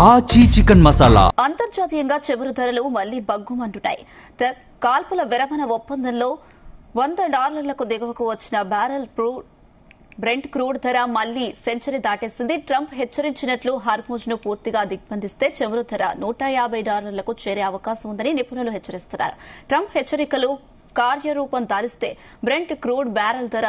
ఆచి చికెన్ మసాలా. అంతర్జాతీయంగా చమురు ధరలు మళ్లీ బగ్గుమంటున్నాయి. కాల్పుల విరమణ ఒప్పందంలో $100 దిగువకు వచ్చిన బ్యారెల్ బ్రెంట్ క్రూడ్ ధర మళ్లీ సెంచరీ దాటేసింది. ట్రంప్ హెచ్చరించినట్లు హార్మూజ్ ను పూర్తిగా దిగ్బంధిస్తే చమురు ధర $150 చేరే అవకాశం ఉందని నిపుణులు హెచ్చరిస్తున్నారు. ట్రంప్ హెచ్చరికలు కార్యరూపం దాలిస్తే బ్రెంట్ క్రూడ్ బ్యారెల్ ధర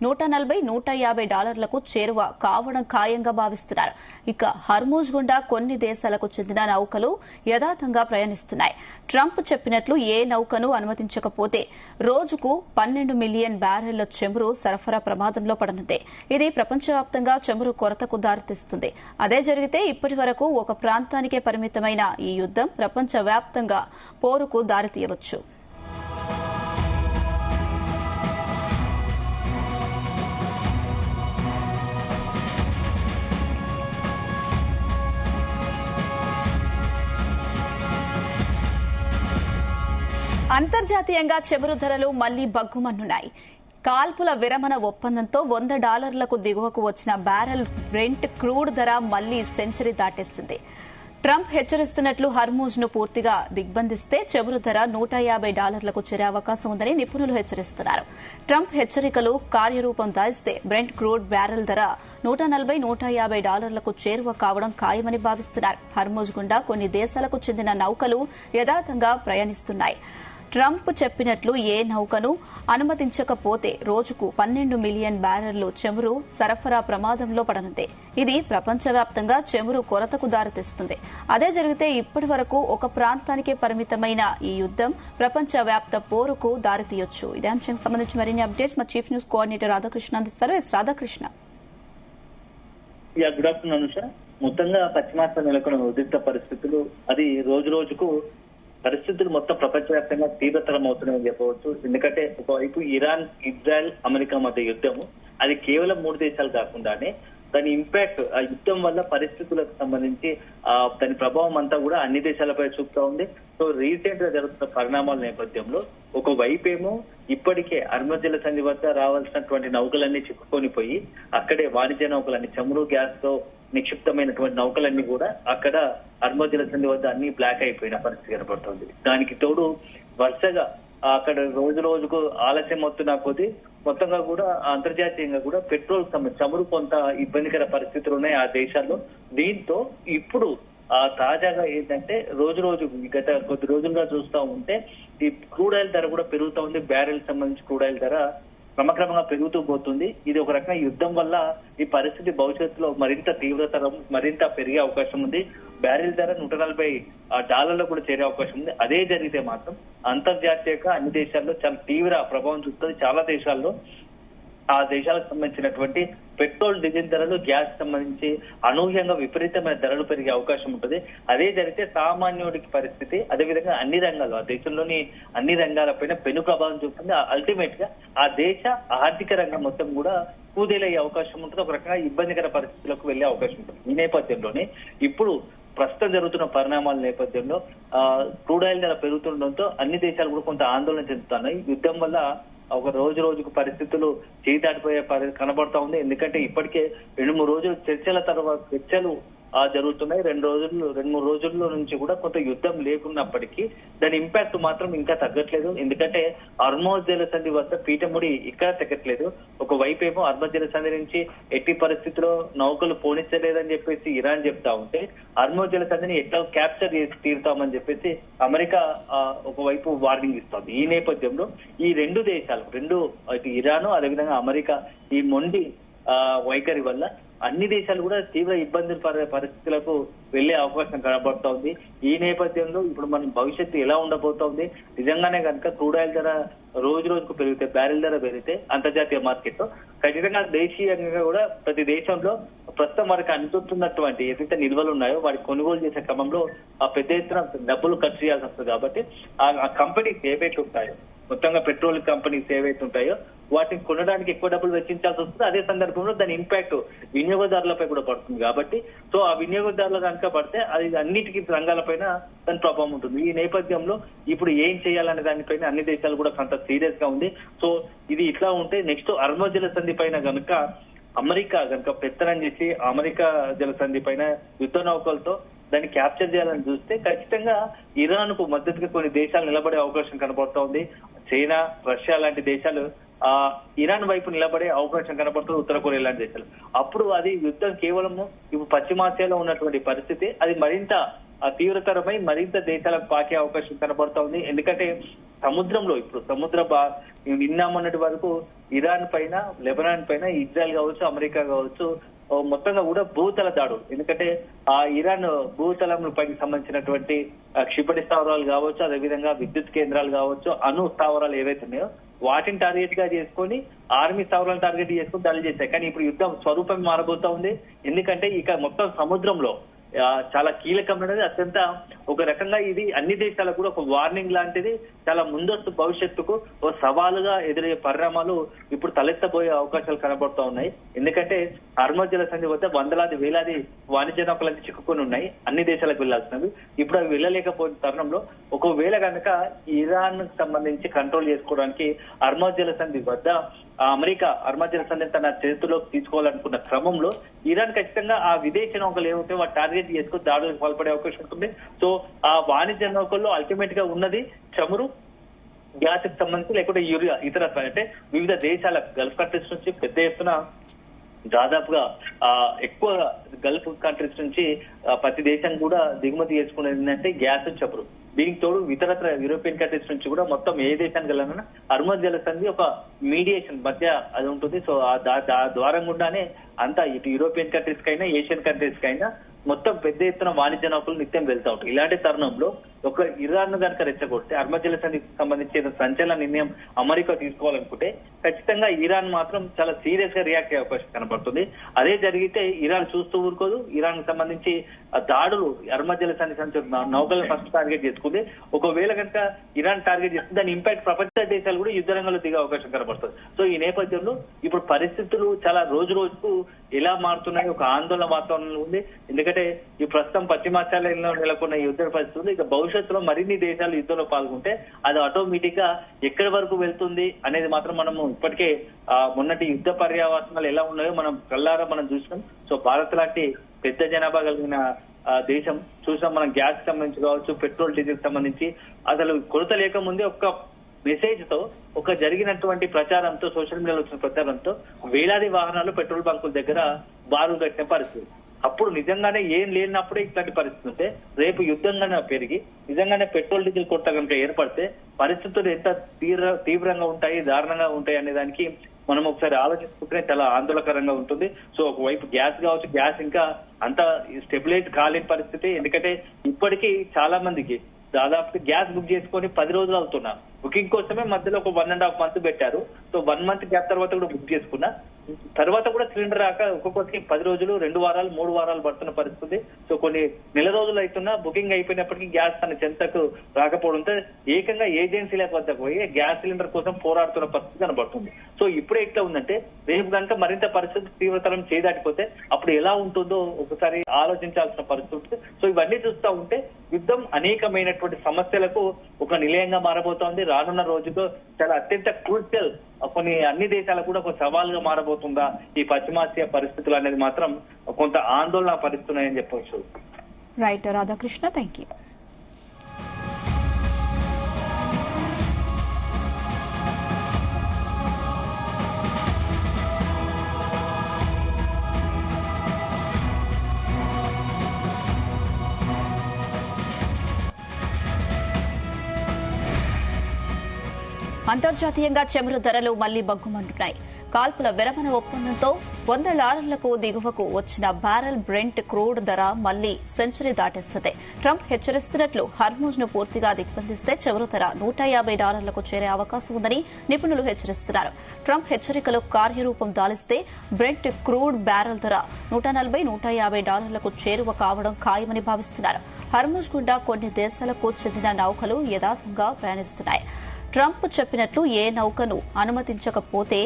$140–150 చేరువ కావడం ఖాయంగా భావిస్తున్నారు. ఇక హర్మూజ్ గుండా కొన్ని దేశాలకు చెందిన నౌకలు యథాతంగా ప్రయాణిస్తున్నాయి. ట్రంప్ చెప్పినట్లు ఏ నౌకను అనుమతించకపోతే రోజుకు 12 మిలియన్ బ్యారెళ్ల చమురు సరఫరా ప్రమాదంలో పడనుంది. ఇది ప్రపంచవ్యాప్తంగా చమురు కొరతకు దారితీస్తుంది. అదే జరిగితే ఇప్పటి వరకు ఒక ప్రాంతానికే పరిమితమైన ఈ యుద్దం ప్రపంచవ్యాప్తంగా పోరుకు దారితీయవచ్చు. అంతర్జాతీయంగా చమురు ధరలు మళ్లీ బగ్గుమన్నున్నాయి. కాల్పుల విరమణ ఒప్పందంతో $100 దిగువకు వచ్చిన బ్యారెల్ బ్రెంట్ క్రూడ్ ధర మళ్లీ సెంచరీ దాటేసింది. ట్రంప్ హెచ్చరిస్తున్నట్లు హర్మూజ్ ను పూర్తిగా దిగ్బంధిస్తే చమురు ధర $150 చేరే అవకాశం ఉందని నిపుణులు హెచ్చరిస్తున్నారు. ట్రంప్ హెచ్చరికలు కార్యరూపం దాలిస్తే బ్రెంట్ క్రూడ్ బ్యారెల్ ధర $140–150 చేరువ కావడం ఖాయమని భావిస్తున్నారు. హర్మూజ్ గుండా కొన్ని దేశాలకు చెందిన నౌకలు యథాతంగా ప్రయాణిస్తున్నాయి. ట్రంప్ చెప్పినట్లు ఏ నౌకను అనుమతించకపోతే రోజుకు 12 మిలియన్ బ్యారెళ్లు చమురు సరఫరా ప్రమాదంలో పడనుంది. ఇది ప్రపంచవ్యాప్తంగా చమురు కొరతకు దారితీస్తుంది. అదే జరిగితే ఇప్పటి వరకు ఒక ప్రాంతానికే పరిమితమైన ఈ యుద్దం ప్రపంచవ్యాప్త పోరుకు దారితీయొచ్చు. ఇదే అంశానికి సంబంధించి మరిన్ని అప్డేట్స్ మా చీఫ్ న్యూస్ కోఆర్డినేటర్ రాధాకృష్ణ అందిస్తారు. రాధాకృష్ణ. Good afternoon Anusha. మొత్తంగా పశ్చిమాసియా నెలకొన్న ఉద్రిక్త పరిస్థితులు అది రోజు రోజుకు పరిస్థితులు మొత్తం ప్రపంచవ్యాప్తంగా తీవ్రతరం అవుతున్నాయని చెప్పవచ్చు. ఎందుకంటే ఒకవైపు ఇరాన్, ఇజ్రాయెల్, అమెరికా మధ్య యుద్ధము అది కేవలం 3 దేశాలు కాకుండానే దాని ఇంపాక్ట్ ఆ యుద్ధం వల్ల పరిస్థితులకు సంబంధించి దాని ప్రభావం అంతా కూడా అన్ని దేశాలపై చూపుతా ఉంది. సో రీసెంట్ గా జరుగుతున్న పరిణామాల నేపథ్యంలో ఒకవైపేమో ఇప్పటికే హర్మజ్ జల సంధి వద్ద రావాల్సినటువంటి నౌకలన్నీ చిక్కుకొని పోయి అక్కడే వాణిజ్య నౌకలన్నీ చమురు, గ్యాస్ తో నిక్షిప్తమైనటువంటి నౌకలన్నీ కూడా అక్కడ హర్మజ్ జల సంధి వద్ద అన్ని బ్లాక్ అయిపోయిన పరిస్థితి కనపడుతుంది. దానికి తోడు వరుసగా అక్కడ రోజు రోజుకు ఆలస్యం అవుతున్నా కొద్దీ మొత్తంగా కూడా అంతర్జాతీయంగా కూడా పెట్రోల్ చమురు కొంత ఇబ్బందికర పరిస్థితులు ఉన్నాయి ఆ దేశాల్లో. దీంతో ఇప్పుడు తాజాగా ఏంటంటే రోజు రోజు గత కొద్ది రోజులుగా చూస్తూ ఉంటే ఈ క్రూడ్ ఆయిల్ ధర కూడా పెరుగుతూ ఉంది. బ్యారెల్ సంబంధించి క్రూడ్ ఆయిల్ ధర క్రమక్రమంగా పెరుగుతూ పోతుంది. ఇది ఒక రకంగా యుద్ధం వల్ల ఈ పరిస్థితి భవిష్యత్తులో మరింత తీవ్రతరం మరింత పెరిగే అవకాశం ఉంది. బ్యారెల్ ధర $140 కూడా చేరే అవకాశం ఉంది. అదే జరిగితే మాత్రం అంతర్జాతీయంగా అన్ని దేశాల్లో చాలా తీవ్ర ప్రభావం చూస్తుంది. చాలా దేశాల్లో ఆ దేశాలకు సంబంధించినటువంటి పెట్రోల్, డీజిల్ ధరలు, గ్యాస్ సంబంధించి అనూహ్యంగా విపరీతమైన ధరలు పెరిగే అవకాశం ఉంటుంది. అదే జరిగితే సామాన్యుడికి పరిస్థితి అదేవిధంగా అన్ని రంగాల్లో ఆ దేశంలోని అన్ని రంగాలపైన పెను ప్రభావం చూపుతుంది. అల్టిమేట్ గా ఆ దేశ ఆర్థిక రంగం మొత్తం కూడా కూదేలయ్యే అవకాశం ఉంటుంది. ఒక రకంగా ఇబ్బందికర పరిస్థితులకు వెళ్లే అవకాశం ఉంటుంది. ఈ నేపథ్యంలోనే ఇప్పుడు ప్రస్తుతం జరుగుతున్న పరిణామాల నేపథ్యంలో క్రూడ్ ఆయిల్ ధర పెరుగుతుండటంతో అన్ని దేశాలు కూడా కొంత ఆందోళన చెందుతున్నాయి. యుద్ధం వల్ల ఒక రోజు రోజుకు పరిస్థితులు చేదాటిపోయే కనబడతా ఉంది. ఎందుకంటే ఇప్పటికే 2-3 రోజులు చర్చలు జరుగుతున్నాయి. 2-3 రోజుల్లో నుంచి కూడా కొంత యుద్ధం లేకున్నప్పటికీ దాని ఇంపాక్ట్ మాత్రం ఇంకా తగ్గట్లేదు. ఎందుకంటే హర్మజ్ జల సంధి వద్ద పీఠముడి ఇక్కడ తగ్గట్లేదు. ఒకవైపు ఏమో హర్మజ్ జల సంధి నుంచి ఎట్టి పరిస్థితిలో నౌకలు పోనిచ్చలేదని చెప్పేసి ఇరాన్ చెప్తా ఉంటే హర్మజ్ జల సంధిని ఎట్లా క్యాప్చర్ చేసి తీరుతామని చెప్పేసి అమెరికా ఒకవైపు వార్నింగ్ ఇస్తోంది. ఈ నేపథ్యంలో ఈ 2 దేశాలు ఇటు ఇరాను అదేవిధంగా అమెరికా ఈ మొండి వైఖరి వల్ల అన్ని దేశాలు కూడా తీవ్ర ఇబ్బందులు పడే పరిస్థితులకు వెళ్లే అవకాశం కనబడుతోంది. ఈ నేపథ్యంలో ఇప్పుడు మన భవిష్యత్తు ఎలా ఉండబోతోంది, నిజంగానే కనుక క్రూడ్ ఆయిల్ ధర రోజు రోజుకు పెరిగితే, బ్యారెల్ ధర పెరిగితే అంతర్జాతీయ మార్కెట్ లో ఖచ్చితంగా దేశీయంగా కూడా ప్రతి దేశంలో ప్రస్తుతం వారికి అందుతున్నటువంటి ఏదైతే నిల్వలు ఉన్నాయో వాటికి కొనుగోలు చేసే క్రమంలో పెద్ద ఎత్తున డబ్బులు ఖర్చు చేయాల్సి వస్తుంది. కాబట్టి ఆ కంపెనీస్ ఏవైతే ఉంటాయో మొత్తంగా పెట్రోల్ కంపెనీస్ ఏవైతే ఉంటాయో వాటిని కొనడానికి ఎక్కువ డబ్బులు వెచ్చించాల్సి వస్తుంది. అదే సందర్భంలో దాని ఇంపాక్ట్ వినియోగదారులపై కూడా పడుతుంది. కాబట్టి సో ఆ వినియోగదారులు కనుక పడితే అది అన్నిటికీ రంగాలపైన దాని ప్రభావం ఉంటుంది. ఈ నేపథ్యంలో ఇప్పుడు ఏం చేయాలనే దానిపైన అన్ని దేశాలు కూడా కొంత సీరియస్ గా ఉంది. సో ఇది ఇట్లా ఉంటే నెక్స్ట్ హర్మజ్ జల సంధి పైన కనుక అమెరికా కనుక పెత్తనం చేసి అమెరికా జలసంధి పైన యుద్ధ నౌకలతో దాన్ని క్యాప్చర్ చేయాలని చూస్తే ఖచ్చితంగా ఇరాన్ కు మద్దతుగా కొన్ని దేశాలు నిలబడే అవకాశం కనబడుతూ ఉంది. చైనా, రష్యా లాంటి దేశాలు ఇరాన్ వైపు నిలబడే అవకాశం కనబడుతుంది, ఉత్తర కొరియా లాంటి దేశాలు. అప్పుడు అది యుద్ధం కేవలము ఇప్పుడు పశ్చిమాసియాలో ఉన్నటువంటి పరిస్థితి అది మరింత తీవ్రతరమై మరింత దేశాలకు పాకే అవకాశం కనబడుతా ఉంది. ఎందుకంటే సముద్రంలో ఇప్పుడు నిన్న మొన్నటి వరకు ఇరాన్ పైన, లెబనాన్ పైన ఇజ్రాయెల్ కావచ్చు, అమెరికా కావచ్చు మొత్తంగా కూడా భూతల దాడులు. ఎందుకంటే ఆ ఇరాన్ భూతలంపైకి సంబంధించినటువంటి క్షిపణి స్థావరాలు కావచ్చు, అదేవిధంగా విద్యుత్ కేంద్రాలు కావచ్చు, అణు స్థావరాలు ఏవైతే ఉన్నాయో వాటిని టార్గెట్ గా చేసుకొని ఆర్మీ స్థావరాలను టార్గెట్ చేసుకుని దాడులు చేశాయి. కానీ ఇప్పుడు యుద్ధం స్వరూపం మారబోతా ఉంది. ఎందుకంటే ఇక మొత్తం సముద్రంలో చాలా కీలకమైనది, అత్యంత ఒక రకంగా ఇది అన్ని దేశాలకు కూడా ఒక వార్నింగ్ లాంటిది. చాలా ముందస్తు భవిష్యత్తుకు ఓ సవాలుగా ఎదురయ్యే పరిణామాలు ఇప్పుడు తలెత్తబోయే అవకాశాలు కనబడుతూ ఉన్నాయి. ఎందుకంటే హార్మజ్ జలసంధి వద్ద వందలాది వేలాది వాణిజ్య నౌకలకి చిక్కుకొని ఉన్నాయి, అన్ని దేశాలకు వెళ్లాల్సినవి. ఇప్పుడు అవి వెళ్ళలేకపోయిన తరుణంలో ఒకవేళ కనుక ఇరాన్ సంబంధించి కంట్రోల్ చేసుకోవడానికి హార్మజ్ జలసంధి వద్ద అమెరికా హార్మజ్ జలసంధిని తన చేతిలోకి తీసుకోవాలనుకున్న క్రమంలో ఇరాన్ ఖచ్చితంగా ఆ విదేశీ నౌకలు ఏవైతే వాటి టార్గెట్ చేసుకుని దాడులకు పాల్పడే అవకాశం ఉంటుంది. సో ఆ వాణిజ్య నౌకల్లో అల్టిమేట్ గా ఉన్నది చమురు, గ్యాస్ కి సంబంధించి లేకుంటే యూరియా, ఇతర అంటే వివిధ దేశాల గల్ఫ్ కంట్రీస్ నుంచి పెద్ద ఎత్తున దాదాపుగా ఎక్కువ గల్ఫ్ కంట్రీస్ నుంచి ప్రతి దేశం కూడా దిగుమతి చేసుకునేది ఏంటంటే గ్యాస్, చమురు. దీనికి తోడు ఇతరత్ర యూరోపియన్ కంట్రీస్ నుంచి కూడా మొత్తం ఏ దేశానికి వెళ్ళాలన్నా హార్మజ్ జలసంధి ఒక మీడియేషన్ మధ్య అది ఉంటుంది. సో ద్వారం గుండానే అంతా ఇటు యూరోపియన్ కంట్రీస్ కైనా ఏషియన్ కంట్రీస్ కైనా మొత్తం పెద్ద ఎత్తున వాణిజ్య నౌకలు నిత్యం వెళ్తా ఉంటాయి. ఇలాంటి తరుణంలో ఒక ఇరాన్ కనుక రెచ్చగొడితే హార్మజ్ జలసంధికి సంబంధించిన సంచలన నిర్ణయం అమెరికా తీసుకోవాలనుకుంటే ఖచ్చితంగా ఇరాన్ మాత్రం చాలా సీరియస్ గా రియాక్ట్ అయ్యే అవకాశం కనబడుతుంది. అదే జరిగితే ఇరాన్ చూస్తూ ఊరుకోదు. ఇరాన్ కి సంబంధించి దాడులు హార్మజ్ జలసంధి నౌకలను ఫస్ట్ టార్గెట్ చేసుకుంది. ఒకవేళ కనుక ఇరాన్ టార్గెట్ చేస్తే దాని ఇంపాక్ట్ ప్రపంచ దేశాలు కూడా యుద్ధ రంగంలో దిగే అవకాశం కనబడుతుంది. సో ఈ నేపథ్యంలో ఇప్పుడు పరిస్థితులు చాలా రోజు రోజుకు ఎలా మారుతున్నాయి, ఒక ఆందోళన వాతావరణంలో ఉంది. ఎందుకంటే ఈ ప్రస్తుతం పశ్చిమాసియాలో నెలకొన్న యుద్ధ పరిస్థితులు ఇక భవిష్యత్తులో మరిన్ని దేశాలు యుద్ధంలో పాల్గొంటే అది ఆటోమేటిక్ గా ఎక్కడి వరకు వెళ్తుంది అనేది మాత్రం మనము ఇప్పటికే మొన్నటి యుద్ధ పర్యావరణాలు ఎలా ఉన్నాయో మనం కళ్ళారా మనం చూసినాం. సో భారత్ లాంటి పెద్ద జనాభా కలిగిన దేశం చూసాం. మనం గ్యాస్ కి సంబంధించి కావచ్చు, పెట్రోల్, డీజిల్ సంబంధించి అసలు కొరత లేకముందే ఒక్క మెసేజ్ తో ఒక జరిగినటువంటి ప్రచారంతో, సోషల్ మీడియాలో వచ్చిన ప్రచారంతో వేలాది వాహనాలు పెట్రోల్ బంకుల దగ్గర బారులు కట్టిన పరిస్థితి. అప్పుడు నిజంగానే ఏం లేనప్పుడే ఇట్లాంటి పరిస్థితి ఉంటే రేపు యుద్ధంగానే పెరిగి నిజంగానే పెట్రోల్, డీజిల్ కొరత కనుక ఏర్పడితే పరిస్థితులు ఎంత తీవ్రంగా ఉంటాయి, దారుణంగా ఉంటాయి అనే దానికి మనం ఒకసారి ఆలోచించుకుంటే చాలా ఆందోళనకరంగా ఉంటుంది. సో ఒకవైపు గ్యాస్ కావచ్చు, గ్యాస్ ఇంకా అంత స్టెబిలైజ్ కాలేని పరిస్థితి. ఎందుకంటే ఇప్పటికీ చాలా మందికి దాదాపు గ్యాస్ బుక్ చేసుకొని 10 రోజులు అవుతున్నా. బుకింగ్ కోసమే మధ్యలో ఒక 1.5 month పెట్టారు. సో 1 month గ్యాప్ తర్వాత కూడా బుక్ చేసుకున్నా, తర్వాత కూడా సిలిండర్ రాక ఒక్కొక్కరికి 10 రోజులు, 2 వారాలు, 3 వారాలు పడుతున్న పరిస్థితి. సో కొన్ని నెల రోజులు అవుతున్నా బుకింగ్ అయిపోయినప్పటికీ గ్యాస్ తన చెంతకు రాకపోవడంతో ఏకంగా ఏజెన్సీల వద్దకు పోయి గ్యాస్ సిలిండర్ కోసం పోరాడుతున్న పరిస్థితి కనబడుతుంది. సో ఇప్పుడే ఎట్లా ఉందంటే రేపు కనుక మరింత పరిస్థితి తీవ్రతరం చేయదాటిపోతే అప్పుడు ఎలా ఉంటుందో ఒకసారి ఆలోచించాల్సిన పరిస్థితి. సో ఇవన్నీ చూస్తూ ఉంటే యుద్ధం అనేకమైనటువంటి సమస్యలకు ఒక నిలయంగా మారబోతోంది. రానున్న రోజుతో చాలా అత్యంత క్రూషియల్ కొన్ని అన్ని దేశాలకు కూడా ఒక సవాలుగా మారబోతుందా ఈ పశ్చిమాసియా పరిస్థితులు అనేది మాత్రం కొంత ఆందోళన పరిస్తున్నాయని చెప్పవచ్చు. Right Radhakrishna, thank you. అంతర్జాతీయంగా చమురు ధరలు మళ్లీ బగ్గుమంటున్నాయి. కాల్పుల విరమణ ఒప్పందంతో $100 దిగువకు వచ్చిన బ్యారెల్ బ్రెంట్ క్రూడ్ ధర మళ్లీ సెంచరీ దాటేస్తుంది. ట్రంప్ హెచ్చరిస్తున్నట్లు హర్మూజ్ ను పూర్తిగా దిగ్బంధిస్తే చమురు ధర $150 చేరే అవకాశం ఉందని నిపుణులు హెచ్చరిస్తున్నారు. ట్రంప్ హెచ్చరికలు కార్యరూపం దాలిస్తే బ్రెంట్ క్రూడ్ బ్యారెల్ ధర $140–150 చేరువ కావడం ఖాయమని భావిస్తున్నారు. హర్మూజ్ గుండా కొన్ని దేశాలకు చెందిన నౌకలు యథార్థంగా ప్రయాణిస్తున్నాయి. ట్రంప్ చెప్పినట్లు ఏ నౌకను అనుమతించకపోతే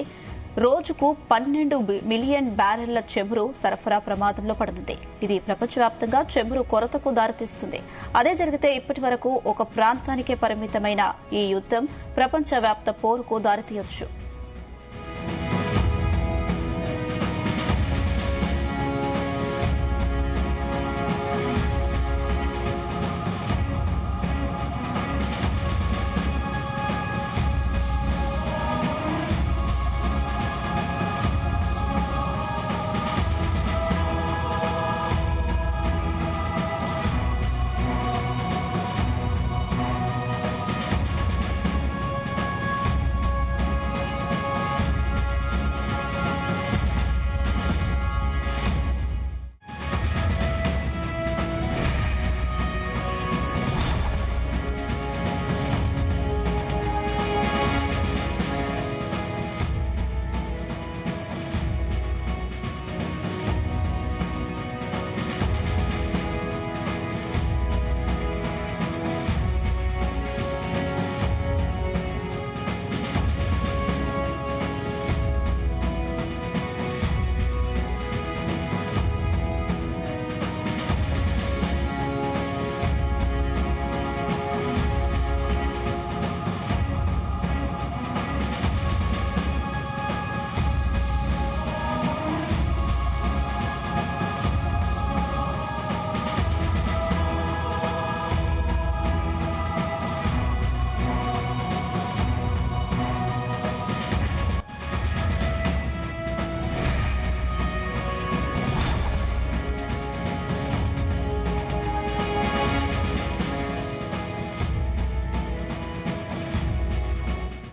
రోజుకు 12 మిలియన్ బ్యారెళ్ల చమురు సరఫరా ప్రమాదంలో పడనుంది. ఇది ప్రపంచవ్యాప్తంగా చమురు కొరతకు దారితీస్తుంది. అదే జరిగితే ఇప్పటి వరకు ఒక ప్రాంతానికే పరిమితమైన ఈ యుద్దం ప్రపంచవ్యాప్త పోరుకు దారితీయొచ్చు.